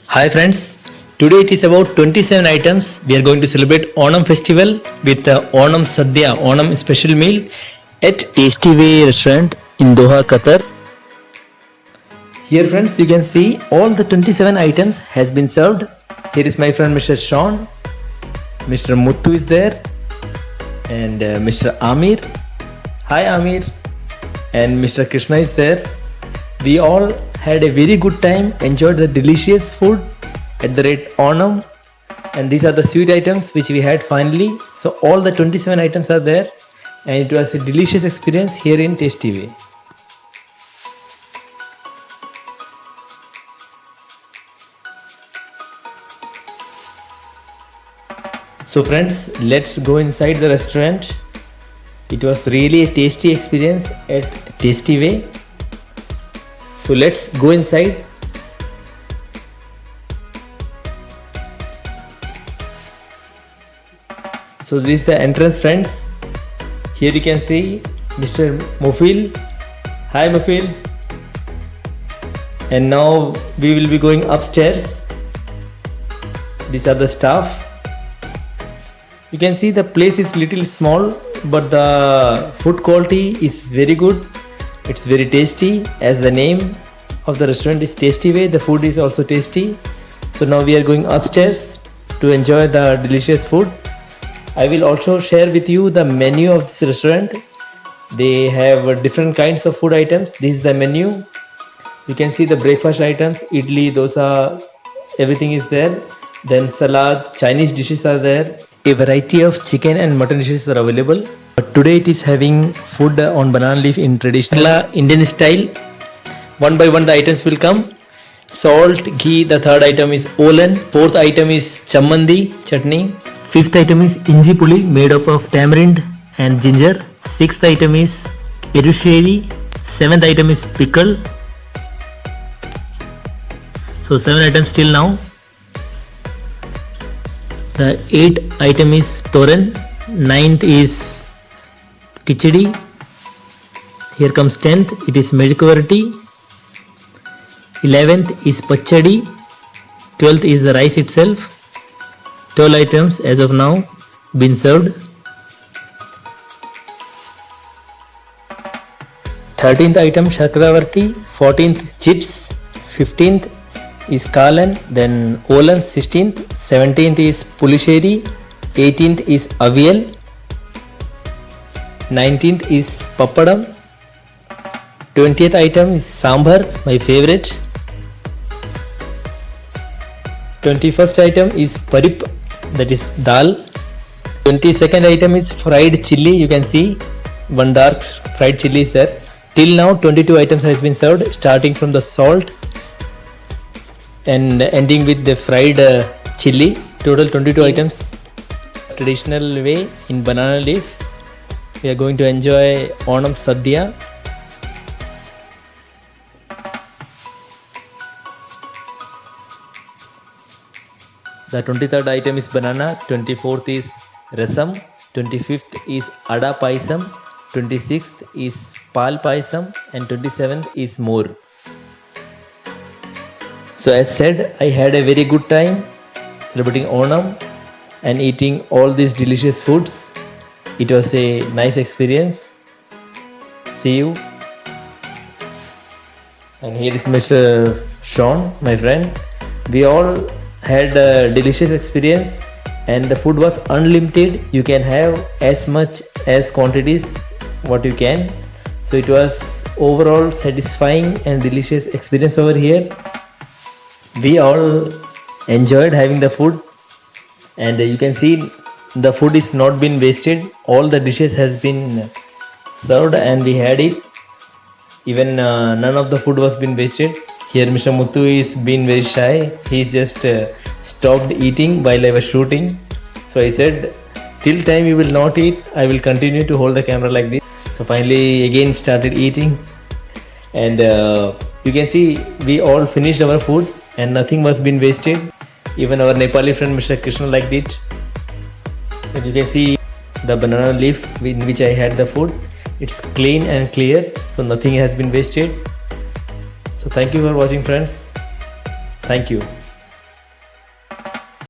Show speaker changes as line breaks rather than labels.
Hi friends, today it is about 27 items. We are going to celebrate Onam festival with Onam Sadhya, Onam special meal at
Tasty Way restaurant in Doha, Qatar.
here friends. You can see all the 27 items has been served. Here is my friend Mr. Sean, Mr. Muttu is there and Mr. Amir. Hi Amir, and Mr. Krishna is there. We all had a very good time, enjoyed the delicious food at the rate Onam, and these are the sweet items which we had finally. So all the 27 items are there, and it was a delicious experience here in Tasty Way. So friends, let's go inside the restaurant. It was really a tasty experience at Tasty Way. So let's go inside. So this is the entrance friends. Here you can see Mr. Mufil. Hi Mufil. And now we will be going upstairs. These are the staff. You can see the place is little small, but the food quality is very good. It's very tasty, as the name of the restaurant is Tasty Way. The food is also tasty. So now we are going upstairs to enjoy the delicious food. I will also share with you the menu of this restaurant. They have different kinds of food items. This is the menu. You can see the breakfast items, idli, dosa, everything is there. Then salad, Chinese dishes are there. A variety of chicken and mutton dishes are available. But today it is having food on banana leaf in traditional Indian style. One by one the items will come. Salt, ghee, the third item is olan. Fourth item is chammandi, chutney. Fifth item is inji puli made up of tamarind and ginger. Sixth item is erusheri. Seventh item is pickle. So 7 items till now. The 8th item is toran. 9th is khichdi. Here comes 10th, it is medikuvarti. 11th is pachadi. 12th is the rice itself. 12 items as of now been served. 13th item shakravarti. 14th chips. 15th is kalan, then olan. 16th, 17th is pulisheri. 18th is avial. 19th is papadam. 20th item is sambar, my favorite. 21st item is parip, that is dal. 22nd item is fried chili. You can see one dark fried chili is there. Till now 22 items has been served, starting from the salt and ending with the fried chili. Total 22 items. Traditional way in banana leaf. We are going to enjoy Onam Sadhya. The 23rd item is banana, 24th is rasam, 25th is ada paisam, 26th is pal paisam, and 27th is more. So as said, I had a very good time celebrating Onam and eating all these delicious foods. It was a nice experience. See you. And here is Mr. Sean, my friend. We all had a delicious experience, and the food was unlimited. You can have as much as quantities what you can. So it was overall satisfying and delicious experience over here. We all enjoyed having the food, and you can see the food is not been wasted. All the dishes has been served and we had it. Even none of the food was been wasted. Here Mr. Muthu is being very shy. He's just stopped eating while I was shooting. So I said, till time you will not eat, I will continue to hold the camera like this. So finally again started eating, and you can see we all finished our food and nothing was been wasted. Even our Nepali friend Mr. Krishna liked it. And you can see the banana leaf in which I had the food. It's clean and clear, so nothing has been wasted. So thank you for watching friends. Thank you.